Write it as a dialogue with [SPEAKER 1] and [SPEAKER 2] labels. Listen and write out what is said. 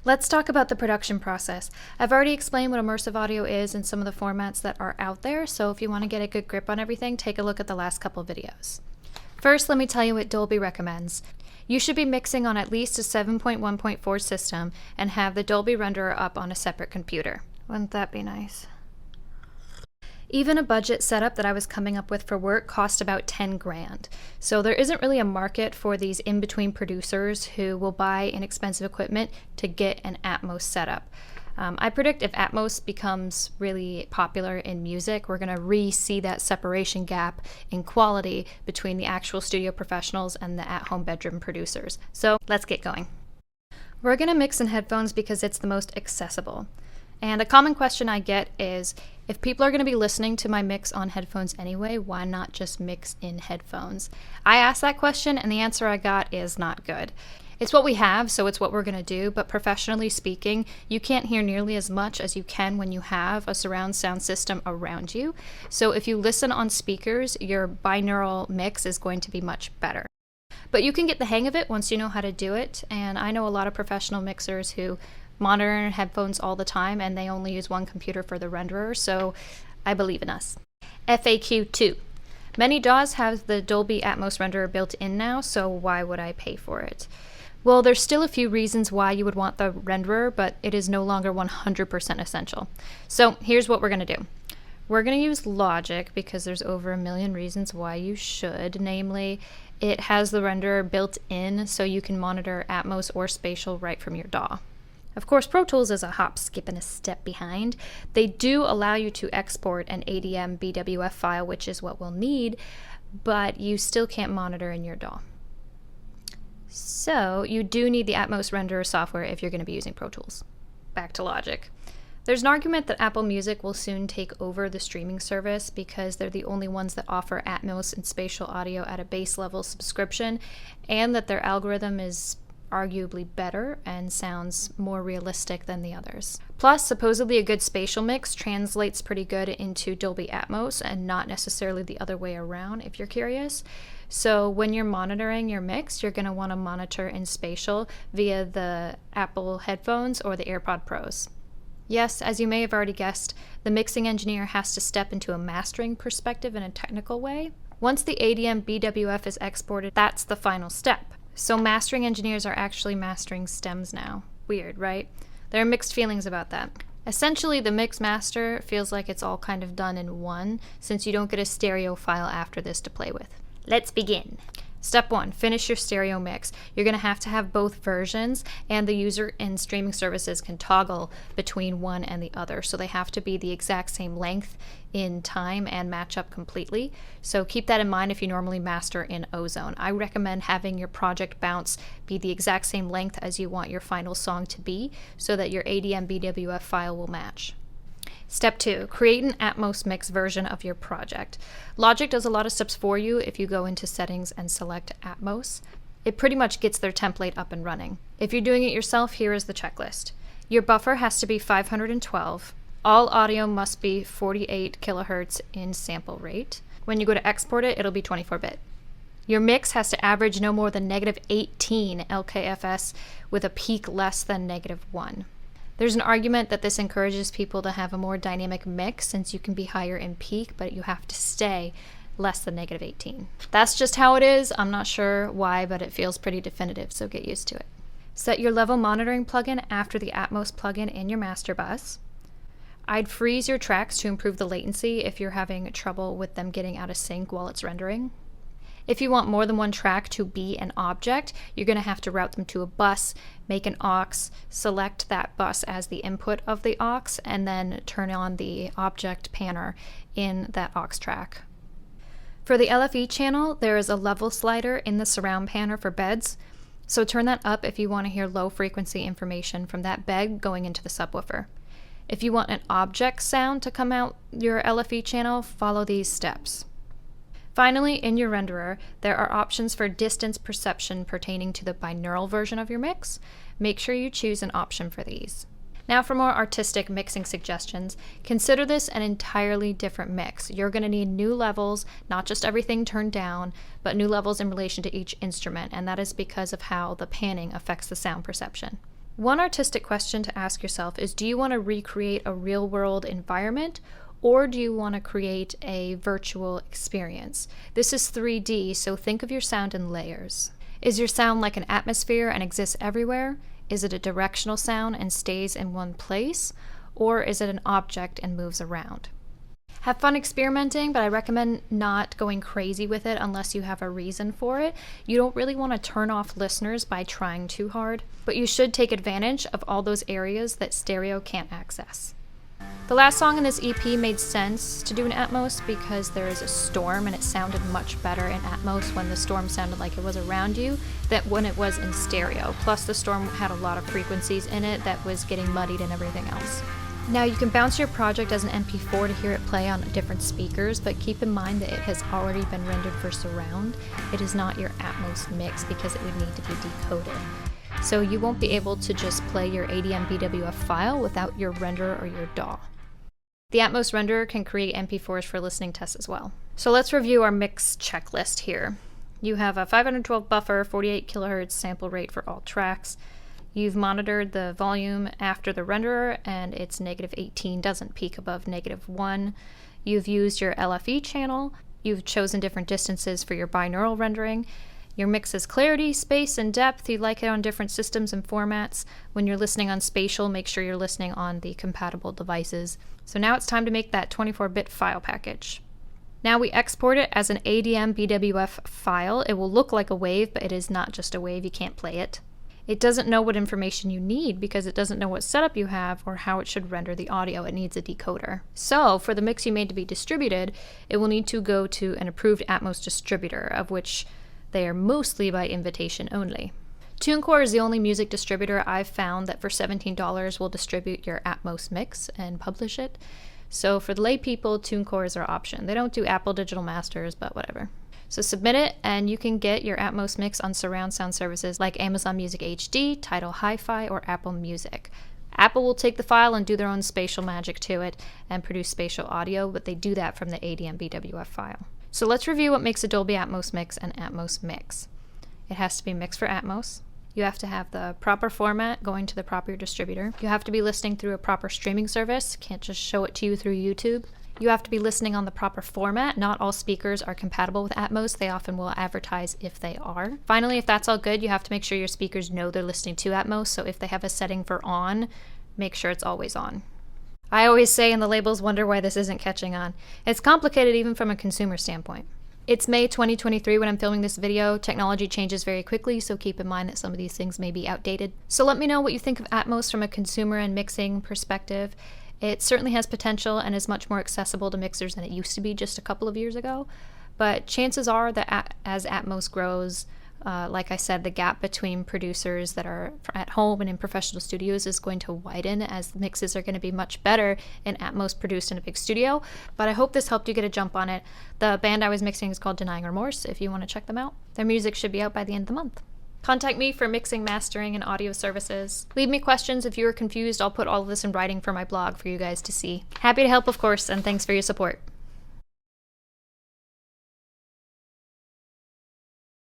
[SPEAKER 1] Let's talk about the production process. I've already explained what immersive audio is and some of the formats that are out there, so if you want to get a good grip on everything, take a look at the last couple videos. First, let me tell you what Dolby recommends. You should be mixing on at least a 7.1.4 system and have the Dolby renderer up on a separate computer. Wouldn't that be nice? Even a budget setup that I was coming up with for work cost about 10 grand. So there isn't really a market for these in-between producers who will buy inexpensive equipment to get an Atmos setup. I predict if Atmos becomes really popular in music, we're going to re-see that separation gap in quality between the actual studio professionals and the at-home bedroom producers. So let's get going. We're going to mix in headphones because it's the most accessible. And a common question I get is, if people are going to be listening to my mix on headphones anyway, why not just mix in headphones? I asked that question and the answer I got is not good. It's what we have, so it's what we're going to do, but professionally speaking, you can't hear nearly as much as you can when you have a surround sound system around you. So if you listen on speakers, your binaural mix is going to be much better. But you can get the hang of it once you know how to do it, and I know a lot of professional mixers who monitor headphones all the time and they only use one computer for the renderer, so I believe in us. FAQ 2. Many DAWs have the Dolby Atmos renderer built in now, so why would I pay for it? Well, there's still a few reasons why you would want the renderer, but it is no longer 100% essential. So here's what we're going to do. We're going to use Logic because there's over a million reasons why you should. Namely, it has the renderer built in so you can monitor Atmos or spatial right from your DAW. Of course, Pro Tools is a hop, skip, and a step behind. They do allow you to export an ADM BWF file, which is what we'll need, but you still can't monitor in your DAW. So you do need the Atmos renderer software if you're going to be using Pro Tools. Back to Logic. There's an argument that Apple Music will soon take over the streaming service because they're the only ones that offer Atmos and spatial audio at a base level subscription, and that their algorithm is arguably better and sounds more realistic than the others. Plus, supposedly a good spatial mix translates pretty good into Dolby Atmos and not necessarily the other way around, if you're curious. So when you're monitoring your mix, you're going to want to monitor in spatial via the Apple headphones or the AirPod Pros. Yes, as you may have already guessed, the mixing engineer has to step into a mastering perspective in a technical way. Once the ADM BWF is exported, that's the final step. So mastering engineers are actually mastering stems now. Weird, right? There are mixed feelings about that. Essentially, the mix master feels like it's all kind of done in one, since you don't get a stereo file after this to play with. Let's begin. Step 1, finish your stereo mix. You're going to have both versions, and the user and streaming services can toggle between one and the other. So they have to be the exact same length in time and match up completely. So keep that in mind if you normally master in Ozone. I recommend having your project bounce be the exact same length as you want your final song to be so that your ADM BWF file will match. Step 2, create an Atmos mix version of your project. Logic does a lot of steps for you if you go into settings and select Atmos. It pretty much gets their template up and running. If you're doing it yourself, here is the checklist. Your buffer has to be 512. All audio must be 48 kilohertz in sample rate. When you go to export it, it'll be 24-bit. Your mix has to average no more than -18 LKFS with a peak less than -1. There's an argument that this encourages people to have a more dynamic mix since you can be higher in peak, but you have to stay less than -18. That's just how it is. I'm not sure why, but it feels pretty definitive, so get used to it. Set your level monitoring plugin after the Atmos plugin in your master bus. I'd freeze your tracks to improve the latency if you're having trouble with them getting out of sync while it's rendering. If you want more than one track to be an object, you're going to have to route them to a bus, make an aux, select that bus as the input of the aux, and then turn on the object panner in that aux track. For the LFE channel, there is a level slider in the surround panner for beds, so turn that up if you want to hear low frequency information from that bed going into the subwoofer. If you want an object sound to come out your LFE channel, follow these steps. Finally, in your renderer, there are options for distance perception pertaining to the binaural version of your mix. Make sure you choose an option for these. Now for more artistic mixing suggestions, consider this an entirely different mix. You're going to need new levels, not just everything turned down, but new levels in relation to each instrument, and that is because of how the panning affects the sound perception. One artistic question to ask yourself is, do you want to recreate a real-world environment, or do you want to create a virtual experience? This is 3D, so think of your sound in layers. Is your sound like an atmosphere and exists everywhere? Is it a directional sound and stays in one place? Or is it an object and moves around? Have fun experimenting, but I recommend not going crazy with it unless you have a reason for it. You don't really want to turn off listeners by trying too hard, but you should take advantage of all those areas that stereo can't access. The last song in this EP made sense to do in Atmos because there is a storm and it sounded much better in Atmos when the storm sounded like it was around you than when it was in stereo. Plus the storm had a lot of frequencies in it that was getting muddied and everything else. Now you can bounce your project as an MP4 to hear it play on different speakers, but keep in mind that it has already been rendered for surround. It is not your Atmos mix because it would need to be decoded. So you won't be able to just play your ADM BWF file without your renderer or your DAW. The Atmos renderer can create MP4s for listening tests as well. So let's review our mix checklist here. You have a 512 buffer, 48 kilohertz sample rate for all tracks. You've monitored the volume after the renderer and it's -18, doesn't peak above -1. You've used your LFE channel. You've chosen different distances for your binaural rendering. Your mix is clarity, space, and depth. You like it on different systems and formats. When you're listening on spatial, make sure you're listening on the compatible devices. So now it's time to make that 24-bit file package. Now we export it as an ADM BWF file. It will look like a wave, but it is not just a wave. You can't play it. It doesn't know what information you need because it doesn't know what setup you have or how it should render the audio. It needs a decoder. So for the mix you made to be distributed, it will need to go to an approved Atmos distributor, of which they are mostly by invitation only. TuneCore is the only music distributor I've found that for $17 will distribute your Atmos mix and publish it. So for the lay people, TuneCore is our option. They don't do Apple Digital Masters, but whatever. So submit it and you can get your Atmos mix on surround sound services like Amazon Music HD, Tidal Hi-Fi, or Apple Music. Apple will take the file and do their own spatial magic to it and produce spatial audio, but they do that from the ADM BWF file. So let's review what makes a Dolby Atmos mix an Atmos mix. It has to be mixed for Atmos. You have to have the proper format going to the proper distributor. You have to be listening through a proper streaming service. Can't just show it to you through YouTube. You have to be listening on the proper format. Not all speakers are compatible with Atmos. They often will advertise if they are. Finally, if that's all good, you have to make sure your speakers know they're listening to Atmos. So if they have a setting for on, make sure it's always on. I always say, and the labels wonder why this isn't catching on. It's complicated even from a consumer standpoint. It's May 2023 when I'm filming this video. Technology changes very quickly, so keep in mind that some of these things may be outdated. So let me know what you think of Atmos from a consumer and mixing perspective. It certainly has potential and is much more accessible to mixers than it used to be just a couple of years ago. But chances are that as Atmos grows, like I said, the gap between producers that are at home and in professional studios is going to widen as the mixes are going to be much better in Atmos produced in a big studio. But I hope this helped you get a jump on it. The band I was mixing is called Denying Remorse, if you want to check them out. Their music should be out by the end of the month. Contact me for mixing, mastering, and audio services. Leave me questions if you are confused. I'll put all of this in writing for my blog for you guys to see. Happy to help, of course, and thanks for your support.